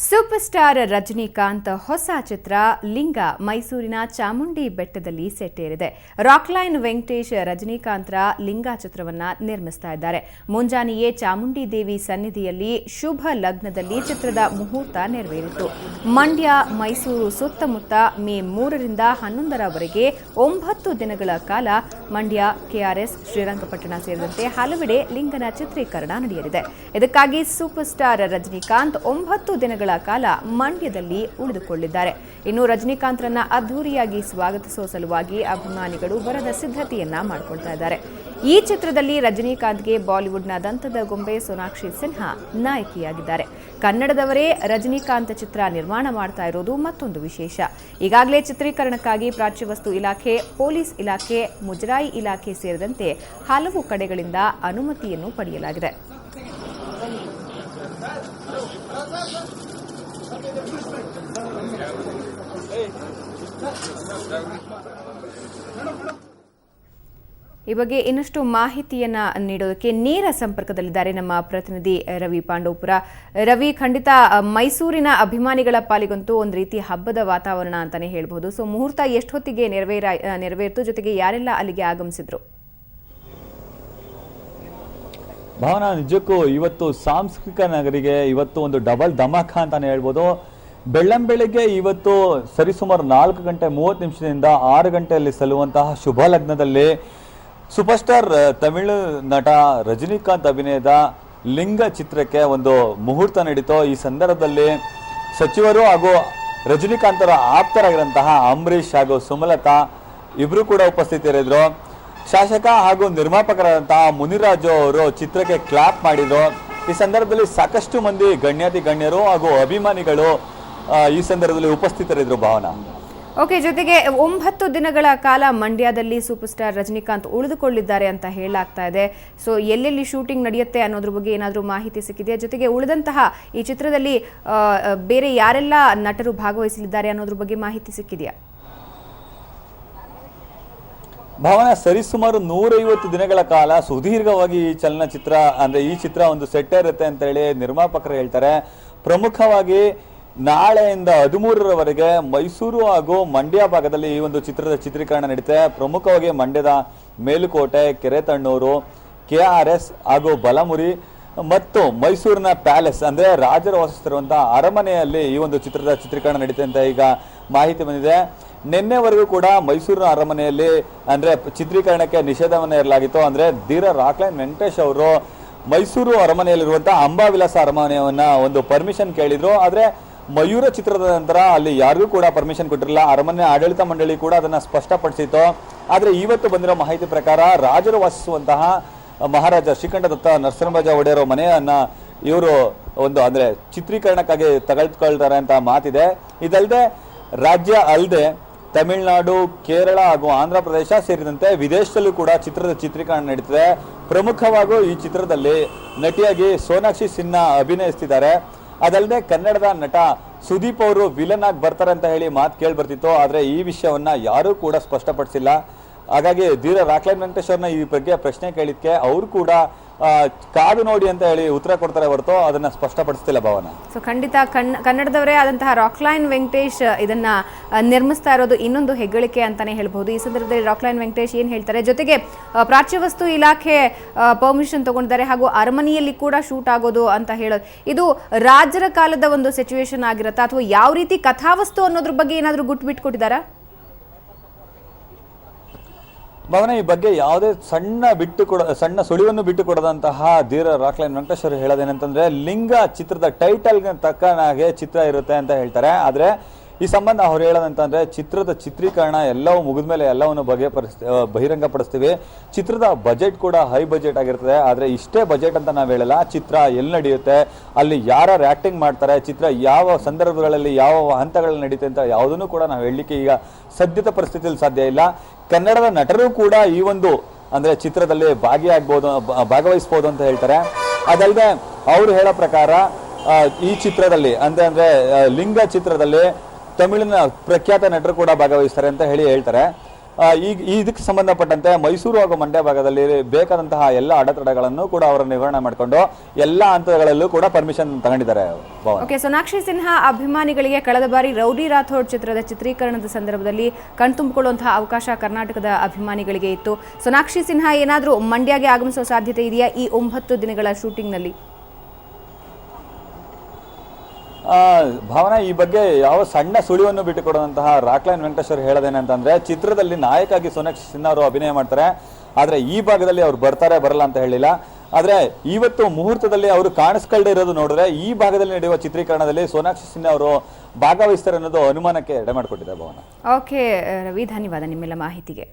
Super star Rajinikanth ಹೊಸ ಚಿತ್ರ ಲಿಂಗ ಮೈಸೂರಿನ ಚಾಮುಂಡಿ ಬೆಟ್ಟದಲ್ಲಿ ಸೆಟ್ಟೇರಿದೆ. ರಾಕ್ಲೈನ್ ವೆಂಕಟೇಶ್ ರಜನಿಕಾಂತ್ರ ಲಿಂಗ ಚಿತ್ರವನ್ನ ನಿರ್ಮಿಸ್ತಾ ಇದ್ದಾರೆ. ಮುಂಜಾನೆಯೇ ಚಾಮುಂಡಿ ದೇವಿ ಸನ್ನಿಧಿಯಲ್ಲಿ ಶುಭ ಲಗ್ನದಲ್ಲಿ ಚಿತ್ರದ ಮುಹೂರ್ತ ನೆರವೇರಿತು. ಮಂಡ್ಯ ಮೈಸೂರು ಸುತ್ತಮುತ್ತ ಮೇ 3ರಿಂದ 11ರವರೆಗೆ 9 ದಿನಗಳ ಕಾಲ ಮಂಡ್ಯ, ಕೆಆರ್ಎಸ್, ಶ್ರೀರಂಗಪಟ್ಟಣ ಸೇರಿದಂತೆ ಹಲವೆಡೆ ಲಿಂಗನ ಚಿತ್ರೀಕರಣ ನಡೆಯಲಿದೆ. ಇದಕ್ಕಾಗಿ ಸೂಪರ್ ಸ್ಟಾರ್ ರಜನಿಕಾಂತ್ 9 ದಿನಗಳ ಕಾಲ ಮಂಡ್ಯದಲ್ಲಿ ಉಳಿದುಕೊಂಡಿದ್ದಾರೆ. ಇನ್ನು ರಜನಿಕಾಂತ್ರನ್ನ ಅದ್ದೂರಿಯಾಗಿ ಸ್ವಾಗತಿಸುವ ಸಲುವಾಗಿ ಅಭಿಮಾನಿಗಳು ಬರದ ಸಿದ್ಧತೆಯನ್ನ ಮಾಡಿಕೊಳ್ತಾ ಇದ್ದಾರೆ. ಈ ಚಿತ್ರದಲ್ಲಿ ರಜನಿಕಾಂತ್ಗೆ ಬಾಲಿವುಡ್ನ ದಂತದ ಗೊಂಬೆ ಸೋನಾಕ್ಷಿ ಸಿನ್ಹಾ ನಾಯಕಿಯಾಗಿದ್ದಾರೆ. ಕನ್ನಡದವರೇ ರಜನಿಕಾಂತ್ ಚಿತ್ರ ನಿರ್ಮಾಣ ಮಾಡ್ತಾ ಇರೋದು ಮತ್ತೊಂದು ವಿಶೇಷ. ಈಗಾಗಲೇ ಚಿತ್ರೀಕರಣಕ್ಕಾಗಿ ಪ್ರಾಚ್ಯವಸ್ತು ಇಲಾಖೆ, ಪೊಲೀಸ್ ಇಲಾಖೆ, ಮುಜರಾಯಿ ಇಲಾಖೆ ಸೇರಿದಂತೆ ಹಲವು ಕಡೆಗಳಿಂದ ಅನುಮತಿಯನ್ನು ಪಡೆಯಲಾಗಿದೆ. ಈ ಬಗ್ಗೆ ಇನ್ನಷ್ಟು ಮಾಹಿತಿಯನ್ನ ನೀಡೋದಕ್ಕೆ ನೇರ ಸಂಪರ್ಕದಲ್ಲಿದ್ದಾರೆ ನಮ್ಮ ಪ್ರತಿನಿಧಿ ರವಿ ಪಾಂಡವಪುರ. ರವಿ, ಖಂಡಿತ ಮೈಸೂರಿನ ಅಭಿಮಾನಿಗಳ ಪಾಲಿಗಂತೂ ಒಂದು ರೀತಿ ಹಬ್ಬದ ವಾತಾವರಣ ಅಂತಾನೆ ಹೇಳ್ಬಹುದು. ಸೊ ಮುಹೂರ್ತ ಎಷ್ಟೊತ್ತಿಗೆ ನೆರವೇರಿತು, ಜೊತೆಗೆ ಯಾರೆಲ್ಲ ಅಲ್ಲಿಗೆ ಆಗಮಿಸಿದ್ರು? ಭಾವನಾ, ನಿಜಕ್ಕೂ ಇವತ್ತು ಸಾಂಸ್ಕೃತಿಕ ನಗರಿಗೆ ಇವತ್ತು ಒಂದು ಡಬಲ್ ಧಮಾಕ ಅಂತಾನೆ ಹೇಳ್ಬೋದು. ಬೆಳ್ಳಂಬೆಳಿಗ್ಗೆ ಇವತ್ತು ಸರಿಸುಮಾರು 4 ಗಂಟೆ 30 ನಿಮಿಷದಿಂದ 6 ಗಂಟೆಯಲ್ಲಿ ಸಲ್ಲುವಂತಹ ಶುಭ ಲಗ್ನದಲ್ಲಿ ಸೂಪರ್ ಸ್ಟಾರ್ ತಮಿಳು ನಟ ರಜನಿಕಾಂತ್ ಅಭಿನಯದ ಲಿಂಗ ಚಿತ್ರಕ್ಕೆ ಒಂದು ಮುಹೂರ್ತ ನಡೀತು. ಈ ಸಂದರ್ಭದಲ್ಲಿ ಸಚಿವರು ಹಾಗೂ ರಜನಿಕಾಂತರ ಆಪ್ತರಾಗಿರುವಂತಹ ಅಂಬರೀಶ್ ಹಾಗೂ ಸುಮಲತಾ ಇಬ್ರು ಕೂಡ ಉಪಸ್ಥಿತರಿದ್ರು. ಶಾಸಕ ಹಾಗೂ ನಿರ್ಮಾಪಕರಾದಂತಹ ಮುನಿರಾಜು ಅವರು ಚಿತ್ರಕ್ಕೆ ಕ್ಲಾಪ್ ಮಾಡಿದ್ರು. ಈ ಸಂದರ್ಭದಲ್ಲಿ ಸಾಕಷ್ಟು ಮಂದಿ ಗಣ್ಯಾತಿ ಗಣ್ಯರು ಹಾಗೂ ಅಭಿಮಾನಿಗಳು ಈ ಸಂದರ್ಭದಲ್ಲಿ ಉಪಸ್ಥಿತರಿದ್ರು. ಭಾವನಾ, ಓಕೆ, ಜೊತೆಗೆ 9 ದಿನಗಳ ಕಾಲ ಮಂಡ್ಯದಲ್ಲಿ ಸೂಪರ್ ಸ್ಟಾರ್ ರಜನಿಕಾಂತ್ ಉಳಿದುಕೊಳ್ಳಿದ್ದಾರೆ ಅಂತ ಹೇಳಲಾಗ್ತಾ ಇದೆ. ಸೊ ಎಲ್ಲೆಲ್ಲಿ ಶೂಟಿಂಗ್ ನಡೆಯುತ್ತೆ ಅನ್ನೋದ್ರ ಬಗ್ಗೆ ಏನಾದರೂ ಮಾಹಿತಿ ಸಿಕ್ಕಿದೆಯಾ? ಜೊತೆಗೆ ಉಳಿದಂತಹ ಈ ಚಿತ್ರದಲ್ಲಿ ಬೇರೆ ಯಾರೆಲ್ಲ ನಟರು ಭಾಗವಹಿಸಲಿದ್ದಾರೆ ಅನ್ನೋದ್ರ ಬಗ್ಗೆ ಮಾಹಿತಿ ಸಿಕ್ಕಿದೆಯಾ? ಭಾವನಾ, ಸರಿಸುಮಾರು 150 ದಿನಗಳ ಕಾಲ ಸುದೀರ್ಘವಾಗಿ ಈ ಚಲನಚಿತ್ರ ಅಂದ್ರೆ ಈ ಚಿತ್ರ ಒಂದು ಸೆಟ್ ಇರುತ್ತೆ ಅಂತ ಹೇಳಿ ನಿರ್ಮಾಪಕರು ಹೇಳ್ತಾರೆ. ಪ್ರಮುಖವಾಗಿ ನಾಳೆಯಿಂದ 13ರವರೆಗೆ ಮೈಸೂರು ಹಾಗೂ ಮಂಡ್ಯ ಭಾಗದಲ್ಲಿ ಈ ಒಂದು ಚಿತ್ರದ ಚಿತ್ರೀಕರಣ ನಡೀತೆ. ಪ್ರಮುಖವಾಗಿ ಮಂಡ್ಯದ ಮೇಲುಕೋಟೆ, ಕೆರೆತಣ್ಣೂರು, ಕೆಆರ್ಎಸ್ ಹಾಗೂ ಬಲಮುರಿ ಮತ್ತು ಮೈಸೂರಿನ ಪ್ಯಾಲೇಸ್ ಅಂದ್ರೆ ರಾಜರು ವಾಸಿಸುತ್ತಿರುವಂತಹ ಅರಮನೆಯಲ್ಲಿ ಈ ಒಂದು ಚಿತ್ರದ ಚಿತ್ರೀಕರಣ ನಡೀತೆ ಅಂತ ಈಗ ಮಾಹಿತಿ ಬಂದಿದೆ. ನಿನ್ನೆವರೆಗೂ ಕೂಡ ಮೈಸೂರಿನ ಅರಮನೆಯಲ್ಲಿ ಅಂದ್ರೆ ಚಿತ್ರೀಕರಣಕ್ಕೆ ನಿಷೇಧವನ್ನು ಹೇರಲಾಗಿತ್ತು. ಅಂದ್ರೆ ಧೀರ ರಾಕ್ಲೈನ್ ವೆಂಕಟೇಶ್ ಅವರು ಮೈಸೂರು ಅರಮನೆಯಲ್ಲಿರುವಂತಹ ಅಂಬಾವಿಲಾಸ ಅರಮನೆಯನ್ನ ಒಂದು ಪರ್ಮಿಷನ್ ಕೇಳಿದ್ರು. ಆದ್ರೆ ಮಯೂರ ಚಿತ್ರದ ನಂತರ ಅಲ್ಲಿ ಯಾರಿಗೂ ಕೂಡ ಪರ್ಮಿಷನ್ ಕೊಟ್ಟಿರಲಿಲ್ಲ. ಅರಮನೆ ಆಡಳಿತ ಮಂಡಳಿ ಕೂಡ ಅದನ್ನ ಸ್ಪಷ್ಟಪಡಿಸಿತ್ತು. ಆದ್ರೆ ಇವತ್ತು ಬಂದಿರೋ ಮಾಹಿತಿ ಪ್ರಕಾರ ರಾಜರು ವಾಸಿಸುವಂತಹ ಮಹಾರಾಜ ಶ್ರೀಕಂಠದತ್ತ ನರಸಿಂಹರಾಜ ಒಡೆಯರ್ ಮನೆಯನ್ನ ಇವರು ಒಂದು ಅಂದ್ರೆ ಚಿತ್ರೀಕರಣಕ್ಕಾಗಿ ತೆಗೆದುಕೊಳ್ತಾರೆ ಅಂತ ಮಾತಿದೆ. ಇದಲ್ಲದೆ ರಾಜ್ಯ ಅಲ್ಲದೆ ತಮಿಳುನಾಡು, ಕೇರಳ ಹಾಗೂ ಆಂಧ್ರ ಪ್ರದೇಶ ಸೇರಿದಂತೆ ವಿದೇಶದಲ್ಲೂ ಕೂಡ ಚಿತ್ರದ ಚಿತ್ರೀಕರಣ ನಡೀತಿದೆ. ಪ್ರಮುಖವಾಗಿ ಈ ಚಿತ್ರದಲ್ಲಿ ನಟಿಯಾಗಿ ಸೋನಾಕ್ಷಿ ಸಿನ್ಹಾ ಅಭಿನಯಿಸ್ತಿದ್ದಾರೆ. ಅದಲ್ಲದೆ ಕನ್ನಡದ ನಟ ಸುದೀಪ್ ಅವರು ವಿಲನ್ ಆಗಿ ಬರ್ತಾರೆ ಅಂತ ಹೇಳಿ ಮಾತು ಕೇಳಿ ಬರ್ತಿತ್ತು. ಆದ್ರೆ ಈ ವಿಷಯವನ್ನ ಯಾರೂ ಕೂಡ ಸ್ಪಷ್ಟಪಡಿಸಿಲ್ಲ. ಹಾಗಾಗಿ ಧೀರ ರಾಕ್ಲೈನ್ ವೆಂಕಟೇಶ್ ಅವ್ರನ್ನ ಈ ಬಗ್ಗೆ ಪ್ರಶ್ನೆ ಕೇಳಿದ್ಕೆ ಅವರು ಕೂಡ ಕಾದು ನೋಡಿ ಅಂತ ಹೇಳಿ ಉತ್ತರ ಕೊಡ್ತಾರೆ ಹೊರತು ಅದನ್ನ ಸ್ಪಷ್ಟಪಡಿಸ್ತಿಲ್ಲ. ಭಾವನಾ, ಸೊ ಖಂಡಿತ ಕನ್ನಡದವರೇ ಆದಂತಹ ರಾಕ್ಲೈನ್ ವೆಂಕಟೇಶ್ ಇದನ್ನ ನಿರ್ಮಿಸ್ತಾ ಇರೋದು ಇನ್ನೊಂದು ಹೆಗ್ಗಳಿಕೆ ಅಂತಾನೆ ಹೇಳ್ಬಹುದು. ಈ ಸಂದರ್ಭದಲ್ಲಿ ರಾಕ್ಲೈನ್ ವೆಂಕಟೇಶ್ ಏನ್ ಹೇಳ್ತಾರೆ, ಜೊತೆಗೆ ಪ್ರಾಚ್ಯವಸ್ತು ಇಲಾಖೆ ಪರ್ಮಿಷನ್ ತಗೊಂಡಿದ್ದಾರೆ ಹಾಗೂ ಅರಮನೆಯಲ್ಲಿ ಕೂಡ ಶೂಟ್ ಆಗೋದು ಅಂತ ಹೇಳೋದು, ಇದು ರಾಜರ ಕಾಲದ ಒಂದು ಸಿಚುವೇಶನ್ ಆಗಿರುತ್ತಾ ಅಥವಾ ಯಾವ ರೀತಿ ಕಥಾವಸ್ತು ಅನ್ನೋದ್ರ ಬಗ್ಗೆ ಏನಾದರೂ ಗುಟ್ಟು ಬಿಟ್ಕೊಟ್ಟಿದ್ದಾರಾ? ಭಾವನೆ, ಈ ಬಗ್ಗೆ ಯಾವುದೇ ಸಣ್ಣ ಸುಳಿವನ್ನು ಬಿಟ್ಟು ಕೊಡದಂತಹ ಧೀರ ರಾಕ್ಲೈನ್ ವೆಂಕಟೇಶ್ ಅವರು ಹೇಳೋದೇನಂತಂದ್ರೆ ಲಿಂಗ ಚಿತ್ರದ ಟೈಟಲ್ಗೆ ತಕ್ಕನಾಗೆ ಚಿತ್ರ ಇರುತ್ತೆ ಅಂತ ಹೇಳ್ತಾರೆ. ಆದ್ರೆ ಈ ಸಂಬಂಧ ಅವ್ರು ಹೇಳೋದಂತಂದ್ರೆ ಚಿತ್ರದ ಚಿತ್ರೀಕರಣ ಎಲ್ಲವೂ ಮುಗಿದ್ಮೇಲೆ ಎಲ್ಲವನ್ನು ಬಹಿರಂಗಪಡಿಸ್ತೀವಿ. ಚಿತ್ರದ ಬಜೆಟ್ ಕೂಡ ಹೈ ಬಜೆಟ್ ಆಗಿರ್ತದೆ. ಆದ್ರೆ ಇಷ್ಟೇ ಬಜೆಟ್ ಅಂತ ನಾವು ಹೇಳಲ್ಲ. ಚಿತ್ರ ಎಲ್ಲಿ ನಡೆಯುತ್ತೆ, ಅಲ್ಲಿ ಯಾರು ಆಕ್ಟಿಂಗ್ ಮಾಡ್ತಾರೆ, ಚಿತ್ರ ಯಾವ ಸಂದರ್ಭಗಳಲ್ಲಿ ಯಾವ ಹಂತಗಳಲ್ಲಿ ನಡೀತೆ ಅಂತ ಯಾವುದನ್ನು ಕೂಡ ನಾವು ಹೇಳಲಿಕ್ಕೆ ಈಗ ಸದ್ಯದ ಪರಿಸ್ಥಿತಿಯಲ್ಲಿ ಸಾಧ್ಯ ಇಲ್ಲ. ಕನ್ನಡದ ನಟರು ಕೂಡ ಈ ಒಂದು ಅಂದ್ರೆ ಚಿತ್ರದಲ್ಲಿ ಭಾಗವಹಿಸಬಹುದು ಅಂತ ಹೇಳ್ತಾರೆ. ಅದಲ್ಲದೆ ಅವರು ಹೇಳೋ ಪ್ರಕಾರ ಈ ಚಿತ್ರದಲ್ಲಿ ಅಂದ್ರೆ ಲಿಂಗ ಚಿತ್ರದಲ್ಲಿ ತಮಿಳಿನ ಪ್ರಖ್ಯಾತ ನಟರು ಕೂಡ ಭಾಗವಹಿಸ್ತಾರೆ ಅಂತ ಹೇಳ್ತಾರೆ. ಈಗ ಇದಕ್ಕೆ ಸಂಬಂಧಪಟ್ಟಂತೆ ಮೈಸೂರು ಹಾಗೂ ಮಂಡ್ಯ ಭಾಗದಲ್ಲಿ ಬೇಕಾದಂತಹ ಎಲ್ಲ ಅಡೆತಡೆಗಳನ್ನು ಕೂಡ ಅವರು ನಿವಾರಣೆ ಮಾಡಿಕೊಂಡು ಎಲ್ಲ ಹಂತಗಳಲ್ಲೂ ಕೂಡ ಪರ್ಮಿಷನ್ ತಗೊಂಡಿದ್ದಾರೆ ಭವನ. ಓಕೆ, ಸೋನಾಕ್ಷಿ ಸಿನ್ಹಾ ಅಭಿಮಾನಿಗಳಿಗೆ ಕಳೆದ ಬಾರಿ ರೌಡಿ ರಾಥೋಡ್ ಚಿತ್ರದ ಚಿತ್ರೀಕರಣದ ಸಂದರ್ಭದಲ್ಲಿ ಕಣ್ತುಂಬಿಕೊಳ್ಳುವಂತಹ ಅವಕಾಶ ಕರ್ನಾಟಕದ ಅಭಿಮಾನಿಗಳಿಗೆ ಇತ್ತು. ಸೋನಾಕ್ಷಿ ಸಿನ್ಹಾ ಏನಾದರೂ ಮಂಡ್ಯಗೆ ಆಗಮಿಸುವ ಸಾಧ್ಯತೆ ಇದೆಯಾ ಈ 9 ದಿನಗಳ ಶೂಟಿಂಗ್ನಲ್ಲಿ? ಭಾವನಾ, ಈ ಬಗ್ಗೆ ಯಾವ ಸಣ್ಣ ಸುಳಿವನ್ನು ಬಿಟ್ಟುಕೊಡುವಂತಹ ರಾಕ್ಲೈನ್ ವೆಂಕಟೇಶ್ವರ್ ಹೇಳೋದೇನಂತಂದ್ರೆ, ಚಿತ್ರದಲ್ಲಿ ನಾಯಕಾಗಿ ಸೋನಾಕ್ಷಿ ಸಿನ್ಹಾ ಅವರು ಅಭಿನಯ ಮಾಡ್ತಾರೆ, ಆದ್ರೆ ಈ ಭಾಗದಲ್ಲಿ ಅವ್ರು ಬರ್ತಾರೆ ಬರಲ್ಲ ಅಂತ ಹೇಳಿಲ್ಲ. ಆದ್ರೆ ಇವತ್ತು ಮುಹೂರ್ತದಲ್ಲಿ ಅವರು ಕಾಣಿಸ್ಕೊಳ್ದೇ ಇರೋದು ನೋಡಿದ್ರೆ ಈ ಭಾಗದಲ್ಲಿ ನಡೆಯುವ ಚಿತ್ರೀಕರಣದಲ್ಲಿ ಸೋನಾಕ್ಷಿ ಸಿನ್ಹಾ ಅವರು ಭಾಗವಹಿಸ್ತಾರೆ ಅನ್ನೋದು ಅನುಮಾನಕ್ಕೆ ಎಡೆ ಮಾಡಿಕೊಟ್ಟಿದೆ ಭವನ. ಓಕೆ ರವಿ, ಧನ್ಯವಾದ ನಿಮ್ಮೆಲ್ಲ ಮಾಹಿತಿಗೆ.